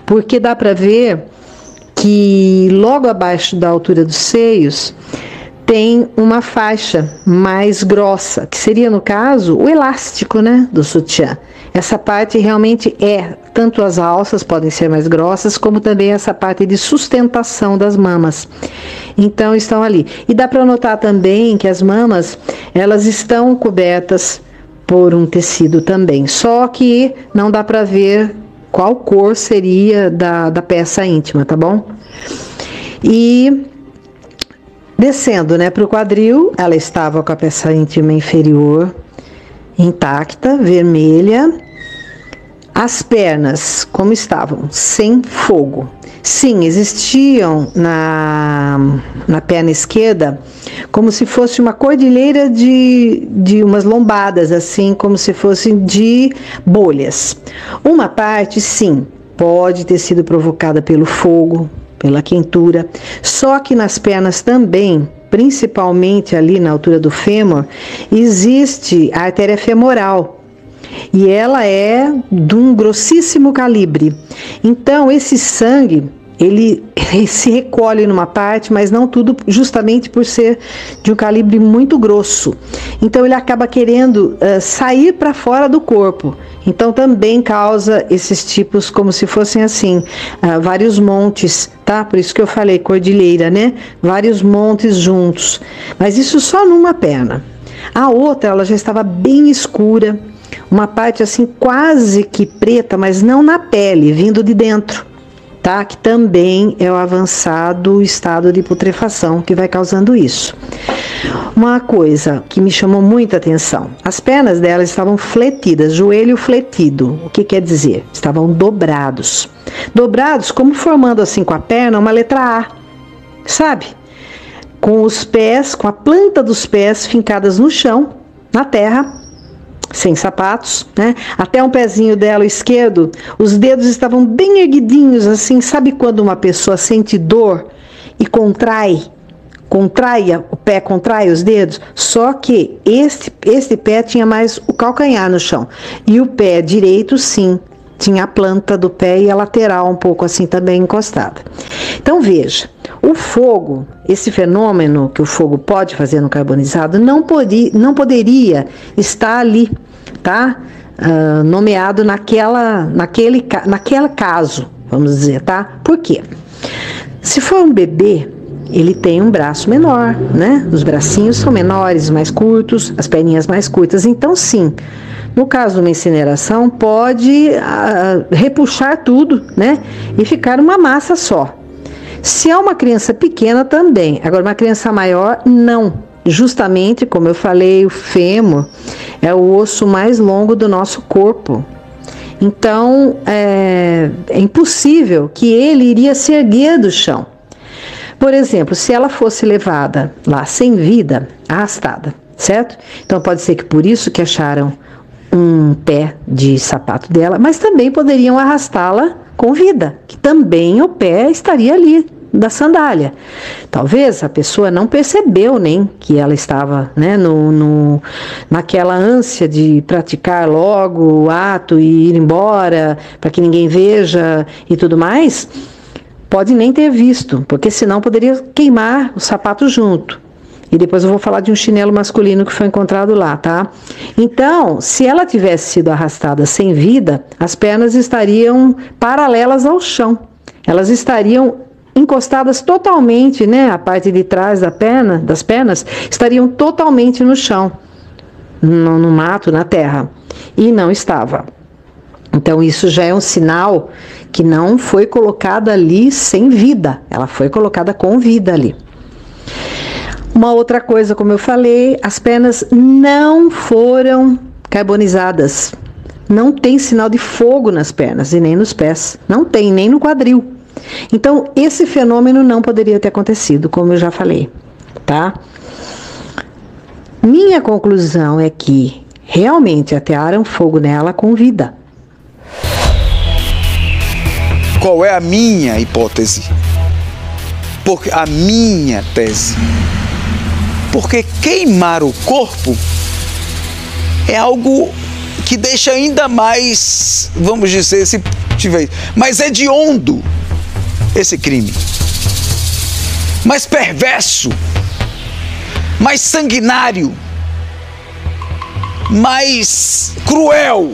porque dá para ver que logo abaixo da altura dos seios tem uma faixa mais grossa, que seria, no caso, o elástico, né, do sutiã. Essa parte realmente tanto as alças podem ser mais grossas, como também essa parte de sustentação das mamas. Então estão ali. E dá para notar também que as mamas, elas estão cobertas por um tecido também, só que não dá para ver qual cor seria da peça íntima, tá bom? E descendo, né, para o quadril, ela estava com a peça íntima inferior intacta, vermelha. As pernas, como estavam? Sem fogo. Sim, existiam na perna esquerda como se fosse uma cordilheira de umas lombadas, assim, como se fossem de bolhas. Uma parte, sim, pode ter sido provocada pelo fogo, pela quentura, só que nas pernas também, principalmente ali na altura do fêmur, existe a artéria femoral. E ela é de um grossíssimo calibre. Então, esse sangue, ele se recolhe numa parte, mas não tudo, justamente por ser de um calibre muito grosso. Então, ele acaba querendo sair para fora do corpo. Então, também causa esses tipos, como se fossem assim, vários montes, tá? Por isso que eu falei cordilheira, né? Vários montes juntos. Mas isso só numa perna. A outra, ela já estava bem escura. Uma parte assim quase que preta, mas não na pele, vindo de dentro, tá? Que também é o avançado estado de putrefação que vai causando isso. Uma coisa que me chamou muita atenção, as pernas dela estavam fletidas, joelho fletido. O que quer dizer? Estavam dobrados. Dobrados como formando assim com a perna uma letra A, sabe? Com os pés, com a planta dos pés fincadas no chão, na terra, sem sapatos, né? Até um pezinho dela esquerdo, os dedos estavam bem erguidinhos, assim, sabe quando uma pessoa sente dor e contrai o pé, contrai os dedos? Só que este pé tinha mais o calcanhar no chão, e o pé direito, sim, tinha a planta do pé e a lateral um pouco assim também encostada. Então veja, o fogo, esse fenômeno que o fogo pode fazer no carbonizado, não poderia estar ali, tá? Nomeado naquele caso, vamos dizer, tá? Por quê? Se for um bebê, ele tem um braço menor, né? Os bracinhos são menores, mais curtos, as perninhas mais curtas. Então, sim, no caso de uma incineração, pode repuxar tudo, né? E ficar uma massa só. Se é uma criança pequena, também. Agora, uma criança maior, não. Justamente, como eu falei, o fêmur é o osso mais longo do nosso corpo. Então, é impossível que ele iria se erguer do chão. Por exemplo, se ela fosse levada lá sem vida, arrastada, certo? Então, pode ser que por isso que acharam um pé de sapato dela, mas também poderiam arrastá-la com vida, que também o pé estaria ali da sandália. Talvez a pessoa não percebeu nem que ela estava, né, naquela ânsia de praticar logo o ato e ir embora para que ninguém veja e tudo mais. Pode nem ter visto, porque senão poderia queimar o sapato junto. E depois eu vou falar de um chinelo masculino que foi encontrado lá, tá? Então, se ela tivesse sido arrastada sem vida, as pernas estariam paralelas ao chão. Elas estariam encostadas totalmente, né? A parte de trás das pernas estariam totalmente no chão, no mato, na terra. E não estava. Então, isso já é um sinal que não foi colocada ali sem vida. Ela foi colocada com vida ali. Uma outra coisa, como eu falei, as pernas não foram carbonizadas. Não tem sinal de fogo nas pernas e nem nos pés. Não tem, nem no quadril. Então, esse fenômeno não poderia ter acontecido, como eu já falei, tá? Minha conclusão é que realmente atearam fogo nela com vida. Qual é a minha hipótese? Porque a minha tese. Porque queimar o corpo é algo que deixa ainda mais, vamos dizer, se tiver, mais hediondo esse crime. Mais perverso, mais sanguinário, mais cruel.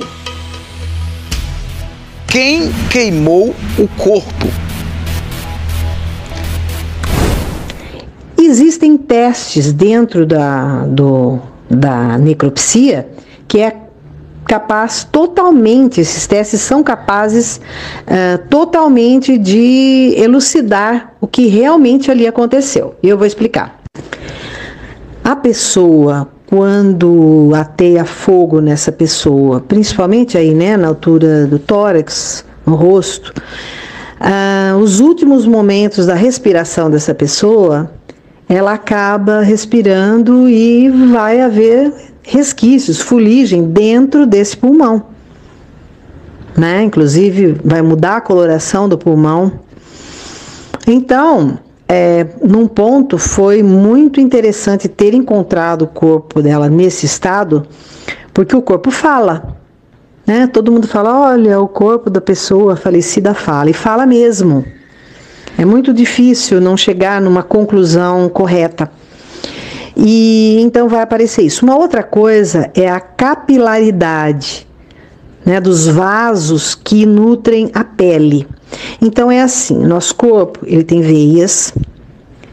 quem queimou o corpo. Existem testes dentro da necropsia que é capaz totalmente, esses testes são capazes totalmente de elucidar o que realmente ali aconteceu. E eu vou explicar. A pessoa, quando ateia fogo nessa pessoa, principalmente aí, né, na altura do tórax, no rosto, os últimos momentos da respiração dessa pessoa, ela acaba respirando e vai haver resquícios, fuligem dentro desse pulmão, né? Inclusive vai mudar a coloração do pulmão. Então, num ponto foi muito interessante ter encontrado o corpo dela nesse estado, porque o corpo fala, né? Todo mundo fala, olha, o corpo da pessoa falecida fala, e fala mesmo. É muito difícil não chegar numa conclusão correta. E então vai aparecer isso. Uma outra coisa é a capilaridade, né, dos vasos que nutrem a pele. Então é assim, nosso corpo ele tem veias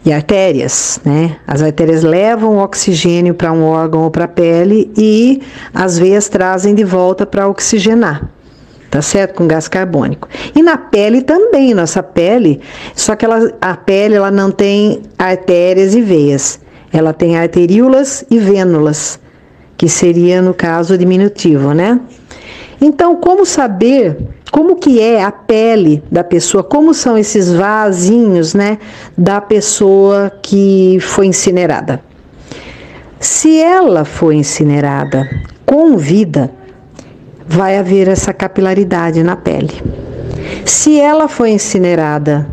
e artérias, né? As artérias levam o oxigênio para um órgão ou para a pele e as veias trazem de volta para oxigenar. Tá certo? Com gás carbônico. E na pele também, nossa pele, só que a pele ela não tem artérias e veias. Ela tem arteríolas e vênulas, que seria, no caso, diminutivo, né? Então, como saber como que é a pele da pessoa, como são esses vasinhos, né, da pessoa que foi incinerada? Se ela foi incinerada com vida, vai haver essa capilaridade na pele. Se ela foi incinerada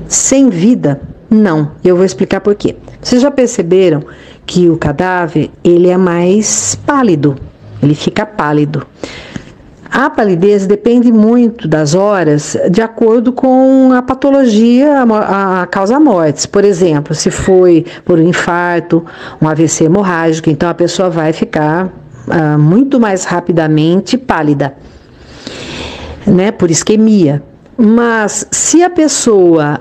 sem vida, não. Eu vou explicar por quê. Vocês já perceberam que o cadáver, ele é mais pálido, ele fica pálido. A palidez depende muito das horas, de acordo com a patologia, a causa-mortes. Por exemplo, se foi por um infarto, um AVC hemorrágico, então a pessoa vai ficar muito mais rapidamente pálida, né, por isquemia. Mas se a pessoa,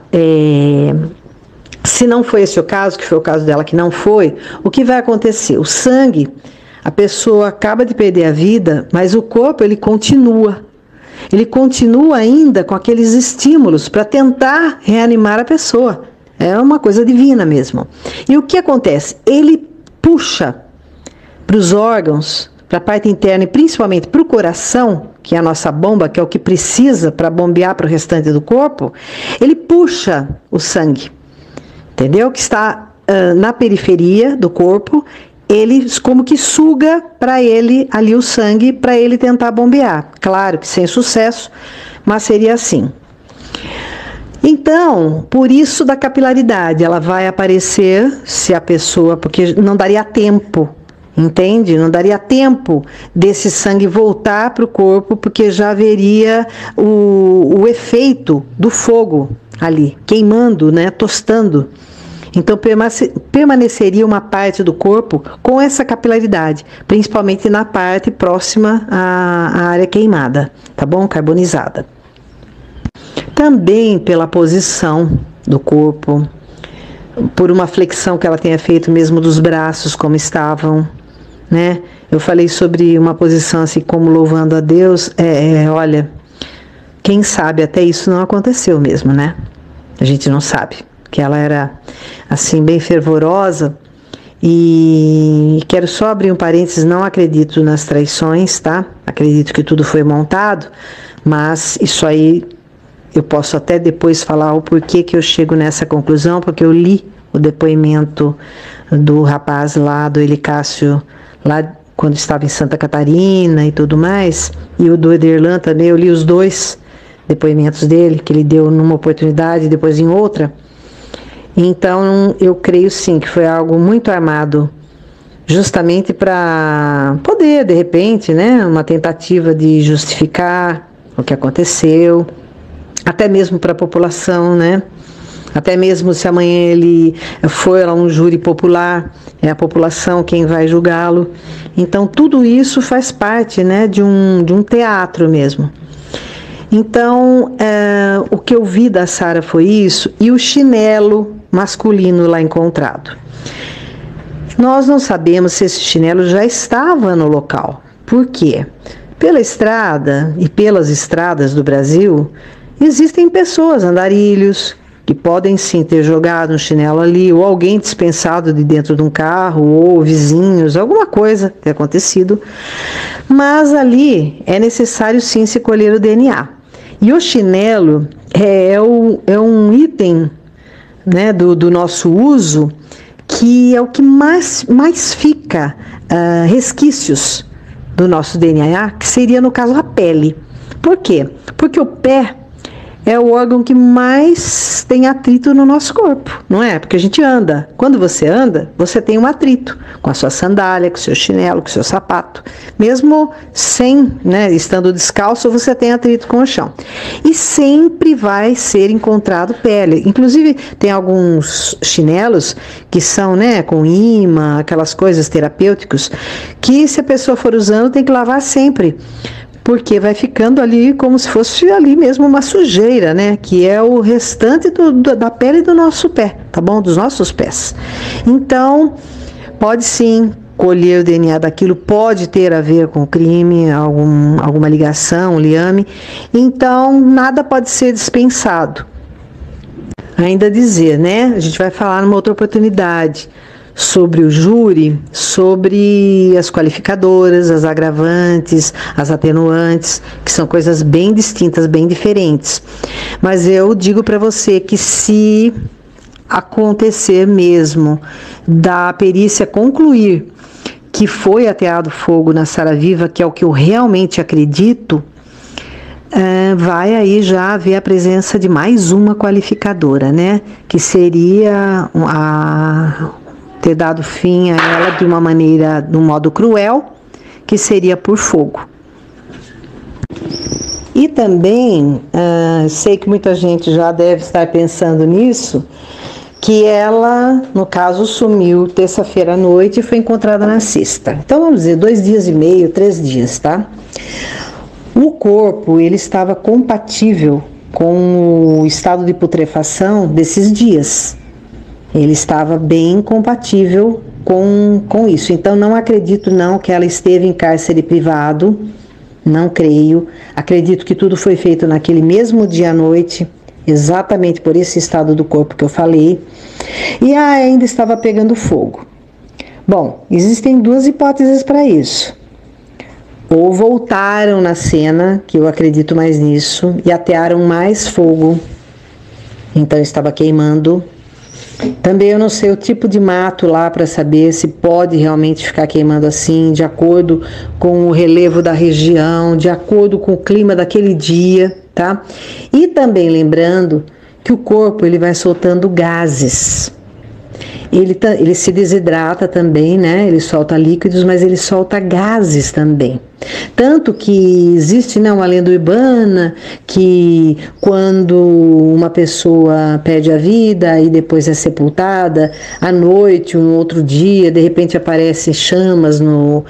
se não foi esse o caso, que foi o caso dela que não foi, o que vai acontecer? O sangue, a pessoa acaba de perder a vida, mas o corpo ele continua ainda com aqueles estímulos para tentar reanimar a pessoa. É uma coisa divina mesmo. E o que acontece? Ele puxa para os órgãos, para a parte interna e principalmente para o coração, que é a nossa bomba, que é o que precisa para bombear para o restante do corpo, ele puxa o sangue, entendeu? Que está na periferia do corpo, ele como que suga para ele ali o sangue, para ele tentar bombear. Claro que sem sucesso, mas seria assim. Então, por isso da capilaridade, ela vai aparecer se a pessoa, porque não daria tempo, entende? Não daria tempo desse sangue voltar para o corpo, porque já haveria o efeito do fogo ali, queimando, né, tostando. Então permaneceria uma parte do corpo com essa capilaridade, principalmente na parte próxima à área queimada, tá bom? Carbonizada. Também pela posição do corpo, por uma flexão que ela tenha feito mesmo dos braços como estavam, né? Eu falei sobre uma posição assim como louvando a Deus, olha, quem sabe até isso não aconteceu mesmo, né? A gente não sabe, que ela era assim bem fervorosa. E quero só abrir um parênteses, não acredito nas traições, tá? Acredito que tudo foi montado, mas isso aí eu posso até depois falar o porquê que eu chego nessa conclusão, porque eu li o depoimento do rapaz lá, do Elicácio, lá quando estava em Santa Catarina e tudo mais, e o do Ederlan também, eu li os dois depoimentos dele, que ele deu numa oportunidade e depois em outra. Então eu creio sim que foi algo muito armado, justamente para poder, de repente, né, uma tentativa de justificar o que aconteceu, até mesmo para a população, né? Até mesmo se amanhã ele for a um júri popular, é a população quem vai julgá-lo. Então tudo isso faz parte, né, de um teatro mesmo. Então, o que eu vi da Sara foi isso, e o chinelo masculino lá encontrado. Nós não sabemos se esse chinelo já estava no local. Por quê? Pela estrada e pelas estradas do Brasil, existem pessoas, andarilhos, que podem sim ter jogado um chinelo ali, ou alguém dispensado de dentro de um carro, ou vizinhos, alguma coisa ter acontecido. Mas ali é necessário sim se colher o DNA. E o chinelo é um item, né, do nosso uso, que é o que mais fica resquícios do nosso DNA, que seria no caso a pele. Por quê? Porque o pé é o órgão que mais tem atrito no nosso corpo, não é? Porque a gente anda. Quando você anda, você tem um atrito com a sua sandália, com o seu chinelo, com o seu sapato. Mesmo sem, né, estando descalço, você tem atrito com o chão. E sempre vai ser encontrado pele. Inclusive, tem alguns chinelos que são, né, com imã, aquelas coisas terapêuticos, que se a pessoa for usando, tem que lavar sempre. Porque vai ficando ali como se fosse ali mesmo uma sujeira, né? Que é o restante da pele do nosso pé, tá bom? Dos nossos pés. Então, pode sim colher o DNA daquilo, pode ter a ver com o crime, alguma ligação, liame. Então, nada pode ser dispensado. Ainda dizer, né? A gente vai falar numa outra oportunidade sobre o júri, sobre as qualificadoras, as agravantes, as atenuantes, que são coisas bem distintas, bem diferentes. Mas eu digo para você que se acontecer mesmo da perícia concluir que foi ateado fogo na Sara Viva, que é o que eu realmente acredito, vai aí já haver a presença de mais uma qualificadora, né? Que seria ter dado fim a ela de uma maneira, de um modo cruel, que seria por fogo. E também, sei que muita gente já deve estar pensando nisso, que ela, no caso, sumiu terça-feira à noite e foi encontrada na sexta. Então, vamos dizer, 2 dias e meio, 3 dias, tá? O corpo, ele estava compatível com o estado de putrefação desses dias. Ele estava bem compatível com isso. Então, não acredito não que ela esteve em cárcere privado. Não creio. Acredito que tudo foi feito naquele mesmo dia à noite, exatamente por esse estado do corpo que eu falei. E ainda estava pegando fogo. Bom, existem 2 hipóteses para isso. Ou voltaram na cena, que eu acredito mais nisso, e atearam mais fogo. Então, estava queimando. Também eu não sei o tipo de mato lá para saber se pode realmente ficar queimando assim, de acordo com o relevo da região, de acordo com o clima daquele dia, tá? E também lembrando que o corpo ele vai soltando gases. Ele se desidrata também, né? Ele solta líquidos, mas ele solta gases também. Tanto que existe, né, uma lenda urbana que quando uma pessoa perde a vida e depois é sepultada, à noite, um outro dia, de repente aparecem chamas no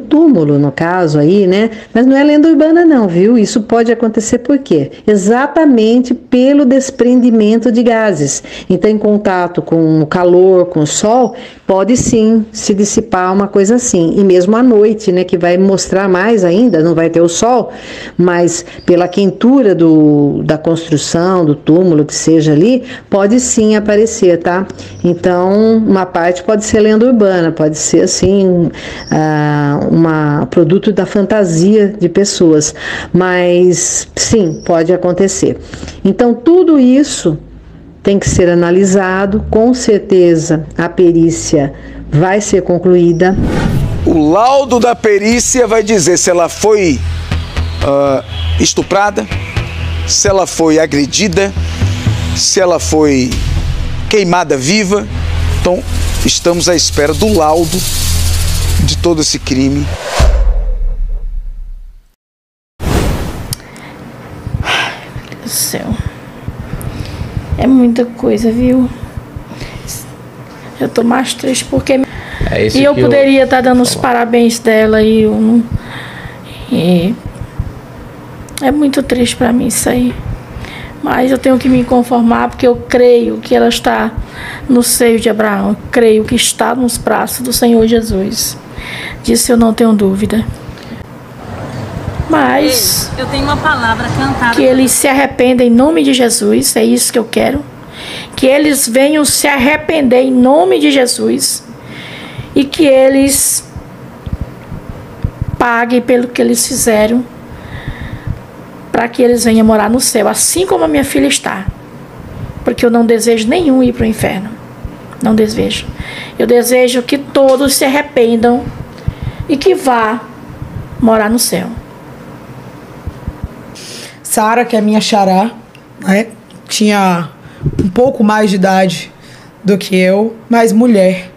túmulo, no caso aí, né? Mas não é lenda urbana não, viu? Isso pode acontecer por quê? Exatamente pelo desprendimento de gases. Então, em contato com o calor, com o sol, pode sim se dissipar uma coisa assim. E mesmo à noite, né, que vai mostrar mais ainda, não vai ter o sol, mas pela quentura da construção, do túmulo, que seja ali, pode sim aparecer, tá? Então, uma parte pode ser lenda urbana, pode ser assim, produto da fantasia de pessoas, mas sim, pode acontecer. Então, tudo isso tem que ser analisado, com certeza a perícia vai ser concluída. O laudo da perícia vai dizer se ela foi estuprada, se ela foi agredida, se ela foi queimada viva. Então, estamos à espera do laudo de todo esse crime. Meu Deus do céu. É muita coisa, viu? Eu tô mais triste porque... E eu poderia estar dando os parabéns dela e eu não... É muito triste para mim isso aí. Mas eu tenho que me conformar, porque eu creio que ela está no seio de Abraão. Eu creio que está nos braços do Senhor Jesus. Disso eu não tenho dúvida. Mas eu tenho uma palavra cantada. Que eles se arrependem em nome de Jesus. É isso que eu quero. Que eles venham se arrepender em nome de Jesus. E que eles paguem pelo que eles fizeram, para que eles venham morar no céu, assim como a minha filha está. Porque eu não desejo nenhum ir para o inferno. Não desejo. Eu desejo que todos se arrependam e que vá morar no céu. Sara, que é minha xará, né? Tinha um pouco mais de idade do que eu, mas mulher.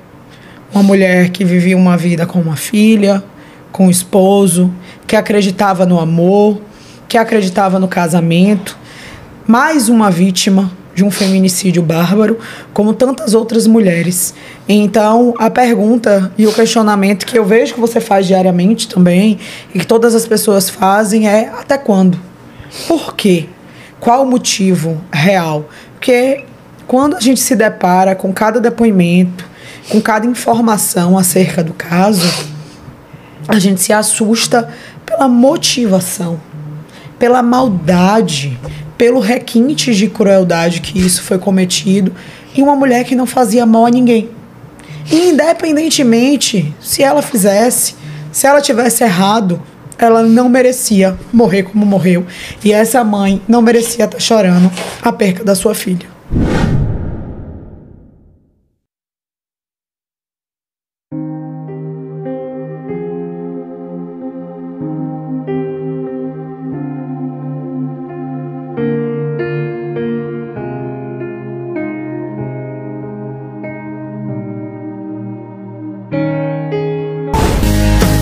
Uma mulher que vivia uma vida com uma filha, com um esposo, que acreditava no amor, que acreditava no casamento. Mais uma vítima de um feminicídio bárbaro, como tantas outras mulheres. Então, a pergunta e o questionamento que eu vejo que você faz diariamente também, e que todas as pessoas fazem, é: até quando? Por quê? Qual o motivo real? Porque quando a gente se depara com cada depoimento, com cada informação acerca do caso, a gente se assusta pela motivação, pela maldade, pelo requinte de crueldade que isso foi cometido em uma mulher que não fazia mal a ninguém. E independentemente se ela fizesse, se ela tivesse errado, ela não merecia morrer como morreu. E essa mãe não merecia estar chorando a perca da sua filha.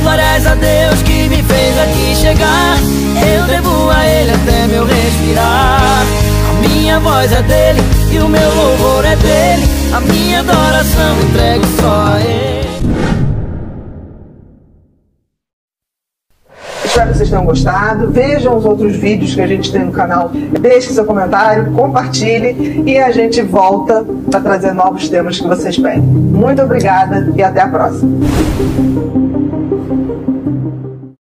Glórias a Deus que me fez aqui chegar. Eu devo a Ele até meu respirar. A minha voz é dele e o meu louvor é dele. A minha adoração entrego só a Ele. Espero que vocês tenham gostado. Vejam os outros vídeos que a gente tem no canal. Deixe seu comentário, compartilhe e a gente volta para trazer novos temas que vocês pedem. Muito obrigada e até a próxima.